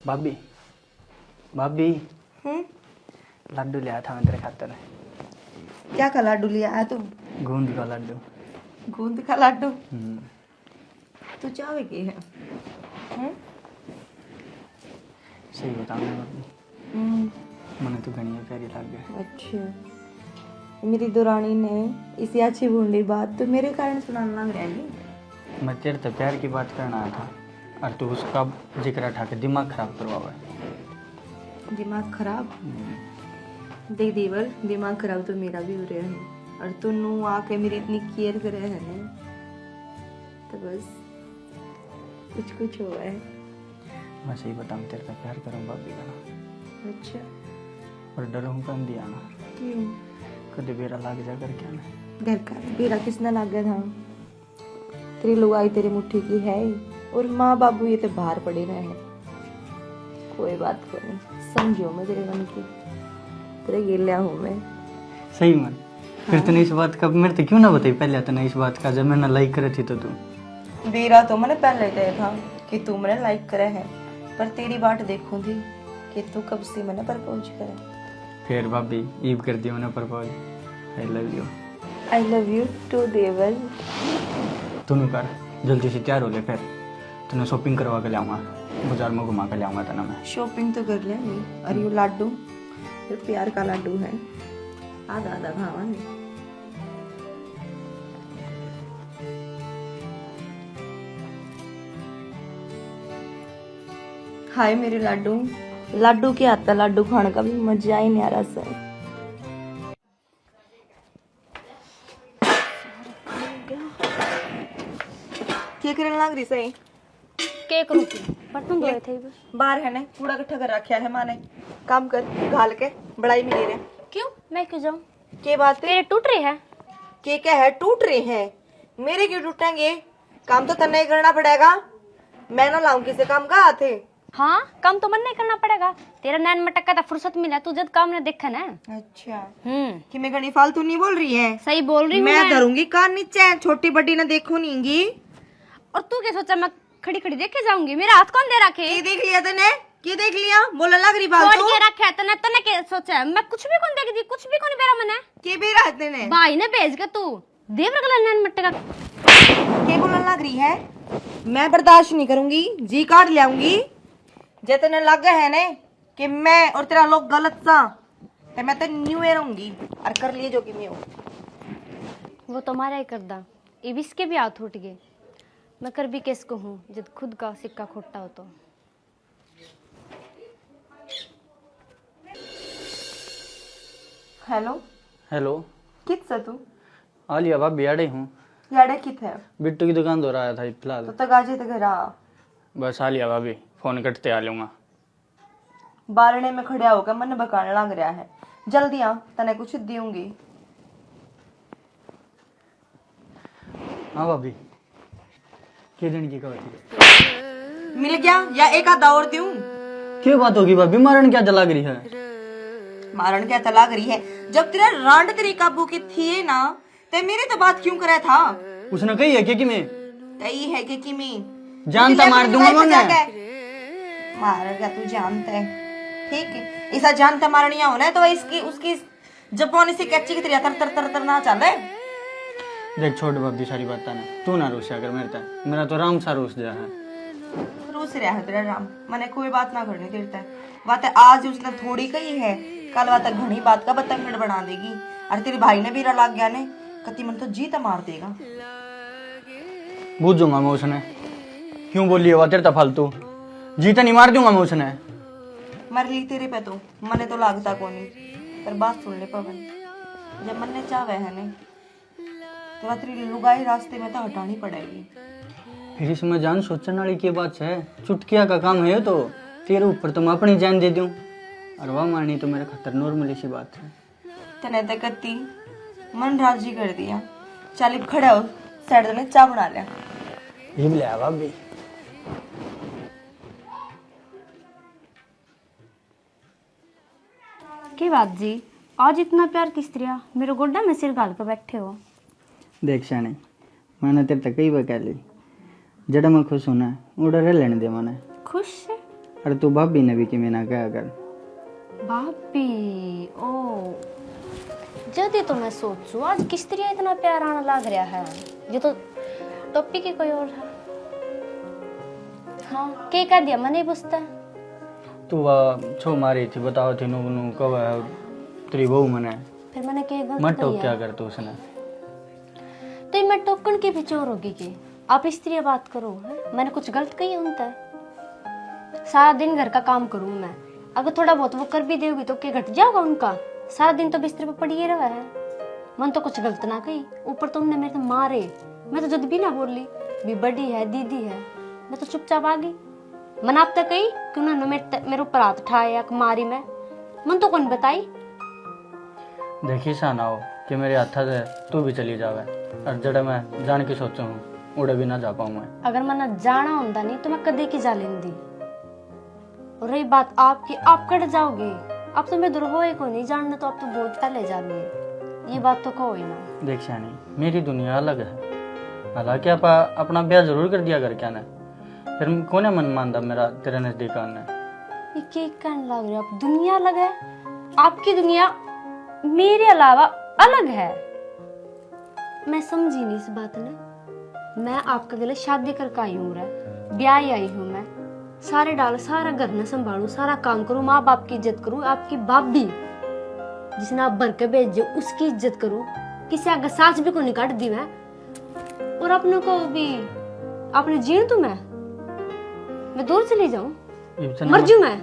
भाभी भाभी हम्म। लड्डू लिया था मैं तेरे खातिर। क्या का लड्डू लिया है तू? गूंद का लड्डू। गूंद का लड्डू? हम्म। तू चावे की है? हम्म? सही बताऊँ ना भाभी, मैंने तो घनी प्यारी लग गई। अच्छा, मेरी दुरानी ने इसी अच्छी बूंदी बात तो मेरे कारण सुनाना लग रहा है। मैं तेरे तो प्यार की बात करना आया था और तू उसका जिक्र उठा के दिमाग खराब करवावा। दिमाग खराब? देख देवर, दिमाग खराब तो मेरा भी हो रहा है और तू नू आके मेरी इतनी केयर कर रहा है ना, तो बस कुछ कुछ हुआ है। मैं सही बताऊँ तेरे का प्यार करूँ भाभी का। अच्छा, और डरूँ कम दिया ना, क्यों? कभी बेरा लाग जा कर क्या ना। घर का बेरा किसने लग गया था? तेरी लुगाई तेरी मुट्ठी की है और माँ बाबू ये तो बाहर पड़े रहे हैं। कोई बात को नहीं, समझो मैं तेरे मन की, तेरे गिलिया हूँ मैं। सही मन। फिर तूने इस बात का मेरे तो क्यों ना बताई पहले? तूने इस बात का जब मैंने लाइक करे थी तो तू बेरा तो मैंने पहले तय था कि तू मैंने लाइक करे है, पर तेरी बात देखूं थी कि तू कब से मैंने प्रपोज करे। फिर भाभी ईव कर दी मैंने propose. I love you. I love you too देवर। तूने कर जल्दी से तैयार हो ले, फिर तूने शॉपिंग करवा के लाऊंगा, बाजार में घुमा के लाऊंगा तना मैं। शॉपिंग तो कर लिया और ये लाडू फिर प्यार का लाडू है, आधा आधा खावांगे। हाय मेरे लाडू, लाडू के आता लाडू खाने का भी मजा ही नहीं आ रहा सर। क्या करने लग रही सही? केक रुकी बर्तन धोए थे बस। बाहर है ने कूड़ा इकट्ठा कर रखा है माने, काम कर घाल के बड़ाई में ले रहे। क्यों मैं क्यों जाऊं? के बात है? तेरे टूट रही है। के क्या है टूट रहे हैं? मेरे क्यों टूटेंगे? काम तो तन्ने ही करना पड़ेगा, मैं ना लाऊं किसे काम का हाथ है। हाँ काम तो मन नहीं करना पड़ेगा, तेरा नैन में टक्का था फुर्सत मिला तू जब काम ने देखा ना। अच्छा, कि कि मैं घनी फालतू नहीं बोल रही है? सही बोल रही हूँ मैं धरूंगी कान नीचे, छोटी बड़ी ना देखो नींगी। और तू क्या सोचा मैं खड़ी खड़ी देखे जाऊंगी? मेरा हाथ कौन दे रखे? ये देख लिया तने? क्या देख लिया? बोला लग रही छोड़ फालतू। के रखे है तने, तने क्या सोचा मैं कुछ भी कौन देख दी, कुछ भी कौन बेरा मने के बेरा है तने? भाई ने भेज के तू देवर गला नैन मट्टे का के बोलने लग रही है? मैं बर्दाश्त नहीं करूंगी, जी काट ले आऊंगी। जे तने लग है ने कि मैं और तेरा लोग गलत सा, ते मैं तो न्यू ईयर रहूंगी और कर लिए जो कि मैं हूं। वो तुम्हारा ही करदा ये इसके भी हाथ उठ गए। मैं कर भी किसको हूँ जब खुद का सिक्का खोटा हो तो। Hello hello. कित से तू? आलिया भाभी आड़े हूँ। याडे कित है? बिट्टू की दुकान दो रहा था फिलहाल। तो तक आजे तक घर आ। बस आलिया भाभी फोन कटते आ लूंगा। बारणे में खड़िया होकर मन बकाने लग रहा है, जल्दी आ तने कुछ दूंगी। हाँ भाभी क्या देने की कहा? मिल गया या एक आधा और दूं? क्यों बात होगी भाभी? मारण क्या जला रही है? मारण क्या तला करी है? जब तेरा रांड तेरी काबू की थी ना, ते मेरे तो बात क्यों करे था? उसने कही है कि मैं कही है कि मैं जानता मार दूंगा मैं। मार क्या तू जानता है? ठीक है, ऐसा जानता मारनिया होना तो इसकी उसकी जबान से कैची की तरह तर तर तर तर ना चल रहे। देख छोड़ भाभी सारी बात ना, तू ना रोस अगर मेरा तो राम सा रोस जा है। रोस रहा है तेरा राम, मैंने कोई बात ना करनी तेरे तक। बात आज उसने थोड़ी कही है, कल बात घनी बात का बतंगड़ बना देगी। और तेरे भाई ने भी लग गया ने कति मन तो जीता मार देगा। बूझूंगा मैं उसने क्यों बोली है तेरे तो फालतू। जीता नहीं मार दूंगा मैं उसने। मर ली तेरे पे तो मने तो लागता को नहीं, पर बात सुन ले पवन, जब मन ने चाहे है ने तो तेरी लुगाई रास्ते में तो हटानी पड़ेगी। फिर इसमें जान सोचने वाली की बात है, चुटकिया का काम है तो तेरे ऊपर तो मैं अपनी जान दे दूं और वह मारनी तो मेरे खतर नॉर्मल सी बात है। तने तक कत्ती मन राजी कर दिया। चल अब खड़ा हो, साइड ने चाय बना लिया। ये ले भाभी। की बात जी, आज इतना प्यार किस तरह मेरे गोड्डा में सिर गाल कर बैठे हो? देख शाने मैंने तेरे तक कई बार कह ली, जड़ा मैं खुश होना उड़ा रह लेने दे। मैंने खुश है? अरे तू भाभी ने भी कि मैं ना क्या कर। भाभी ओ जल्दी तो मैं सोचू आज किस तरह इतना प्यार आना लग रहा है। ये तो टॉपिक ही कोई और है। हाँ के कह दिया मैं नहीं पूछता। तू वह छो मारी थी बताओ थी नु नु कब है तेरी बहू मने फिर मैंने क्या गलत मत टोक किया? क्या कर तू उसने। तो ये मैं टोकन की भी चोर होगी कि आप इस तरह बात करो है? मैंने कुछ गलत कही उनसे? सारा दिन घर का काम करूँ मैं, अगर थोड़ा बहुत वो कर भी देगी तो क्या घट जाएगा उनका? सारा दिन तो बिस्तर पे पड़ी ही रहा है। मन तो कुछ गलत ना कही, ऊपर तुमने मेरे तो मारे। मैं तो जद भी ना बोली, भी बड़ी है दीदी है, मैं तो चुपचाप आ गई। मन आप तक कही कि उन्होंने मेरे ऊपर हाथ उठाया मारी मैं, मन तो कौन बताई। देखी सा ना हो कि मेरे हाथ से तू भी चली जावे और जड़ा मैं जान के सोचू हूँ उड़े भी ना जा पाऊँ मैं। अगर मैंने जाना होता नहीं तो मैं कदे की जा लेंदी। और रही बात आपकी, आप कट जाओगे, आप तो मैं दूर होए को नहीं जानना, तो आप तो बहुत पहले जानिए, ये बात तो कहो ही ना। देख शानी मेरी दुनिया अलग है। हालांकि आप अपना ब्याह जरूर कर दिया कर क्या ना, फिर कोने मन मानता मेरा तेरे नजदीक आना। ये क्या कहने लग रहे हो आप? दुनिया अलग है, आपकी दुनिया मेरे अलावा अलग है। मैं समझी नहीं इस बात ने। मैं आपके गले शादी करके आई हूँ, ब्याह आई हूँ मैं, सारे डाल सारा घर में संभालू, सारा काम करूँ, माँ बाप की इज्जत करूँ, आपकी भाभी जिसने आप भर के भेजे उसकी इज्जत करूँ, किसी आगे सास भी को नहीं काट दी मैं, और अपने को भी आपने जीण तू मैं दूर चली जाऊं, मर जू मैं।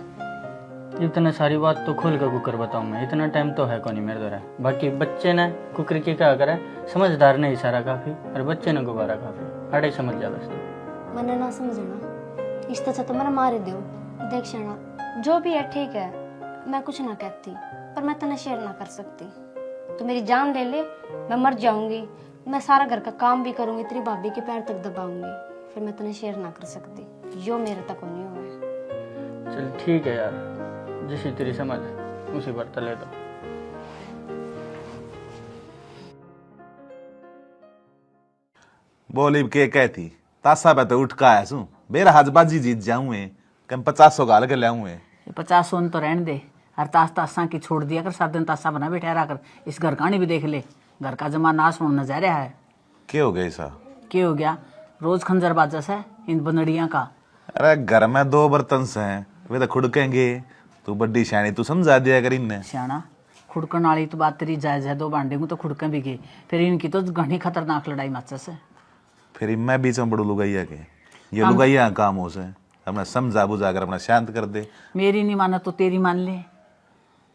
इतना सारी बात तो खोल कर कुकर बताऊं मैं, इतना टाइम तो है कौन मेरे द्वारा। बाकी बच्चे ने कुकर की क्या करे, समझदार ने इशारा काफी और बच्चे ने गुब्बारा काफी, अड़े समझ जा बस। मैंने ना समझना इस तरह तो मैंने मारे दो। देख शना जो भी है ठीक है, मैं कुछ ना कहती, पर मैं तेना शेयर ना कर सकती। तो मेरी जान ले ले, मैं मर जाऊंगी, मैं सारा घर का काम भी करूंगी, तेरी भाभी के पैर तक दबाऊंगी, फिर मैं तेना शेयर ना कर सकती। जो मेरे तक नहीं हुआ है। चल ठीक है यार, जैसी तेरी समझ उसी पर तले दो। बोली के कहती तासा पे तो उठ का आया सू मेरा हाजबाजी जीत जाऊं कम 50 गाल के लाऊं 50 सोन तो रहने दे, हर तासा की छोड़ दिया कर, 7 दिन तासा बना बैठा रहा कर। इस घर कहानी भी देख ले, घर का जमाना आसमान नजर रहा है। क्या हो गया ऐसा? क्या हो गया? रोज खंजर बाजस है इन बनड़िया का। अरे घर में 2 बर्तन से हैं, वे तो खुड़केंगे। तू बड्डी शानी, तू समझा दिया कर इन्हें। सियाना खुड़कन वाली तो बात तेरी जायज है, 2 भांडे को तो खुड़के भी गए, फिर इनकी तो घनी खतरनाक लड़ाई मचस है। फिर मैं बीच में बड़ू लुगाइया के, ये लुगाइया काम हो से अपना समझा बुझा कर अपना शांत कर दे। मेरी नहीं माना तो तेरी मान ले।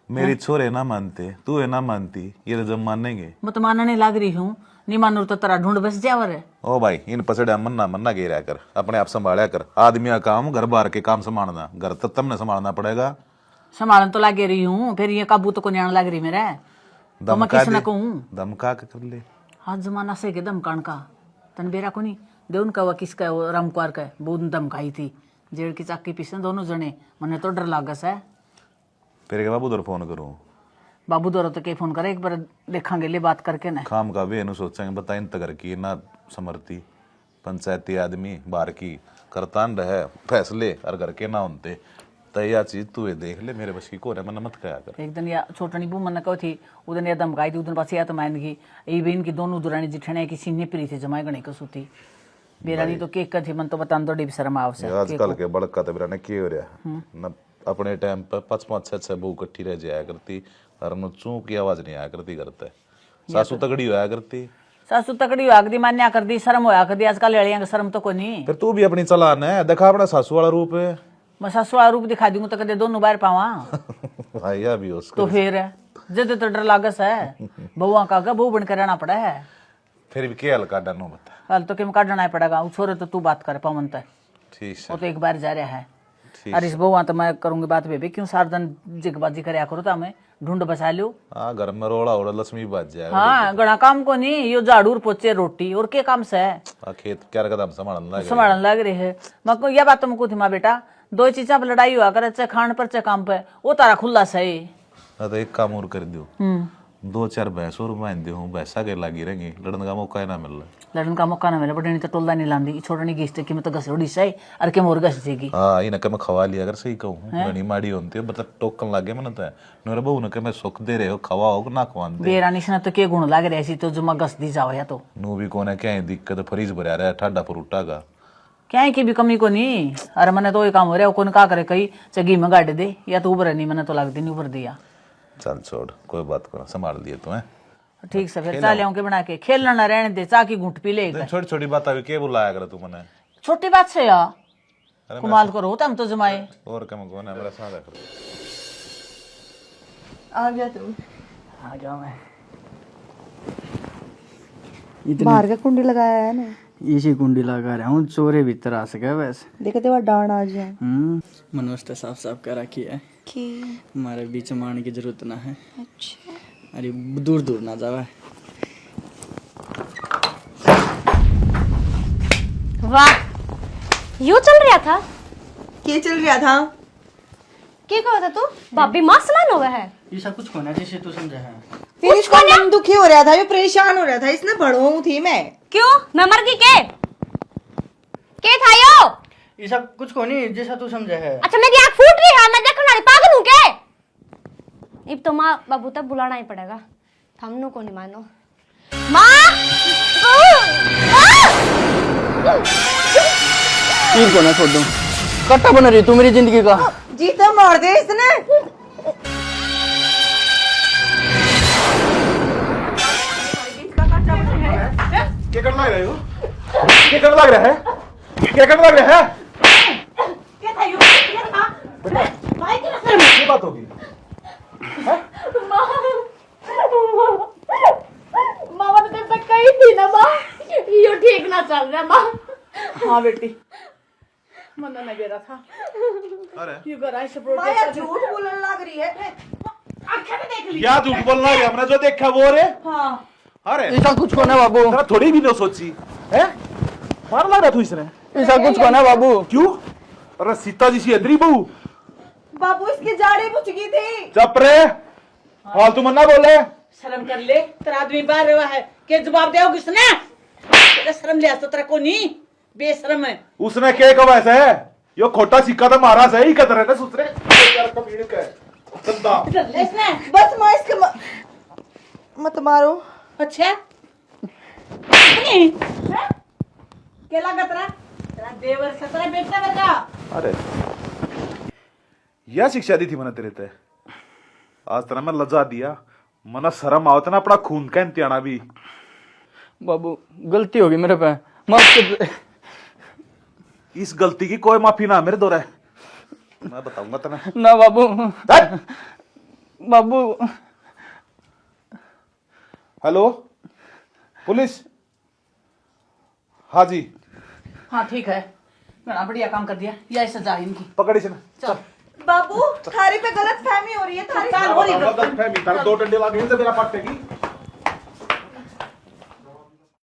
मेरी छोरे ना मानते, तू है ना मानती, ये तो जब मानेंगे। मैं तो मानने लग रही हूँ, नहीं मानो तो तेरा ढूंढ बस जावर है। ओ भाई इन पसड़िया मन्ना मन्ना गिरा कर, अपने आप संभाला कर। आदमी का काम घर बार के काम संभालना, घर तो तुमने संभालना पड़ेगा। संभालन तो लगे रही हूँ, फिर ये काबू तो को न्याण लग रही मेरे, तो मैं किस ना कहूँ। दमका के कर ले। हाथ जमाना से के दमकान का तन बेरा को नहीं दे उनका वा किसका रामकुआर का बहुत दमकाई थी, जेड़ की चाकी पीछे दोनों जने, मने तो डर लागस है। फिर बाबू दर फोन करूँ? बाबू दौरा तो के फोन करे, एक बार देखांगे ले बात करके ना। खाम का भी सोचेंगे बता इन तगर की ना समर्थी पंचायती आदमी बाहर की करतान रहे फैसले और घर के ना होते, तो यह चीज तू ये देख ले, मेरे बस की को मन मत कहा कर। एक दिन या छोटनी बू मन कहो थी उदन या धमकाई थी, उदन पास या तो मान की ये भी इनकी दोनों दुरानी जिठने की सीने प्री थे जमाए गणे को सुती बेरानी तो केक का थी, मन तो बता दो डिप शर्म आवश्य। आजकल के बड़का तो बिरा क्या हो रहा न, अपने टाइम पर 5-5-6 बहू इकट्ठी रह जाया करती और न चू की आवाज नहीं आया करती करते। सासू तगड़ी होया करती, सासू तकड़ी हुआ कर दी, मान्या कर दी, शर्म होया कर दी। आजकल लड़ियां का शर्म तो को नहीं। फिर तू भी अपनी चलान है, देखा अपना सासू वाला रूप है। मैं सासू वाला रूप दिखा दूंगा तो कदे दोनों बार पावा भैया भी उसको तो फिर जद तो डर लागस है, बहुआ का बहू बनकर रहना पड़ा है। फिर भी क्या हल्का डनो बता। हल तो क्यों काटना पड़ेगा, छोरे तो तू बात करे पवन तक, ठीक वो है तो एक बार जा रहा है। ठीक अरे इस बहुआ तो मैं करूंगी बात बेबी, क्यों सारा दिन जिगबाजी करे करो तो हमें ढूंढ बसा लो। हाँ घर में रोड़ा ओड़ा लक्ष्मी बाज जाए। हाँ गड़ा काम को नहीं, यो झाड़ू पोचे रोटी और के काम से है। खेत क्या कदम संभालने लगे। संभालने लग रही है। मैं यह बात तुमको थी माँ बेटा, 2 चीजा पर लड़ाई हुआ करे, चाहे खान पर चाहे काम पे, वो तारा खुला सही। तो एक काम और कर दो, 2-4 भैंस और बांध दो, भैंसा के लागी रहेंगी, लड़ने का मौका ही ना मिल रहा। लड़न का मौका ना मिले बटनी तो टोलदा नहीं लांदी छोड़नी की स्टे की मैं तो घसोड़ी से और के मोर घस देगी हाँ इनके मैं खवा लिया अगर सही कहूँ घनी माड़ी होती है मतलब टोकन लागे मन तो है मेरे बहू ने के मैं सुख दे रहे हो खवाओ ना खवान दे बेरानी से ना तो के गुण लाग रहे ऐसी तो जुमा घस दी जाओ या तो नू भी कोने क्या है दिक्कत फरीज भरा रहा है ठाडा पर उठा का क्या है की भी कमी को नहीं अरे मैंने तो ये काम हो रहा है कौन का करे कहीं चगी में गाड़ दे या तो ऊपर नहीं मैंने तो लगती नहीं ऊपर दिया चल छोड़ कोई बात करो संभाल लिए तू है ठीक से फिर चाले के बना के खेलना ना रहने दे चा की घूंट पी ले छोटी छोटी बात अभी के बुलाया कर तू मने छोटी बात से यार अरे कुमाल करो होता हम तो जमाए और कम कौन है मेरा साथ है आ गया तुम आ जाओ मैं बाहर का कुंडी लगाया है ना इसी कुंडी लगा रहा हूँ चोरे भीतर आ सके वैसे देखते हुआ डांड आ जाए मनोस्ता साफ साफ कर रखी है कि हमारे बीच में आने की जरूरत ना है अच्छा अरे दूर दूर ना जावे वाह यू चल रहा था क्या चल रहा था क्या कहा था तू भाभी मां समान हुआ है ऐसा कुछ होना जिसे तू समझा है फिर इसका मन दुखी हो रहा था ये परेशान हो रहा था इसने बढ़ो थी मैं क्यों मैं मर गई के था यो ऐसा कुछ को नहीं जैसा तू समझा है अच्छा मेरी आंख फूट रही है मैं देखने वाली पागल हूं के अब तो माँ बाबू तक बुलाना ही पड़ेगा हमनो को नहीं मानो माँ तीर को ना छोड़ दूं कट्टा बना रही तू मेरी जिंदगी का जी तो मार दे इसने क्या करने लग रहे हो क्या करने लग रहा है क्या करने लग रहा है ये बात होगी मामा ने तेरे तक कही थी ना माँ यो ठीक ना चल रहा माँ हाँ बेटी मन ना बेरा था अरे क्यों कर ऐसे प्रोटेस्ट माया झूठ बोलने लग रही है आंखें में देख ली क्या झूठ बोलना है हमने जो देखा वो रे हाँ अरे ऐसा कुछ को ना बाबू तेरा थोड़ी भी नहीं सोची है मार लग रहा तू इसने ऐसा कुछ को ना बाबू क्यों अरे सीता जी सी अदरी बहू बाबू इसकी जाड़ी बुझ गई थी चुप रे फालतू मन्ना बोले शर्म कर ले तेरा आदमी बाहर रहा है के जवाब दे किसने तेरा शर्म ले तो तेरा को नहीं बेशरम है उसने के कब ऐसे है यो खोटा सिक्का तो मारा सही कदर है ना दूसरे कमीने का गंदा इसने बस माँ इसके मत मारो अच्छा नहीं केला गतरा तेरा देवर सतरा बेटा वर्गा अरे यह शिक्षा दी थी मैंने तेरे ते आज तेरा मैं लजा दिया मना शर्म आवत ना अपना खून का इम्तिहान भी बाबू गलती होगी मेरे पे माफ कर दे। इस गलती की कोई माफी ना मेरे दौरे मैं बताऊंगा तेना ना बाबू बाबू हेलो पुलिस हाँ जी हाँ ठीक है बड़ा बढ़िया काम कर दिया या सजा इनकी पकड़ी से ना चल बाबू थारी पे गलत फहमी हो रही है थारी हो रही है दो डंडे लगे मेरा पट्टे की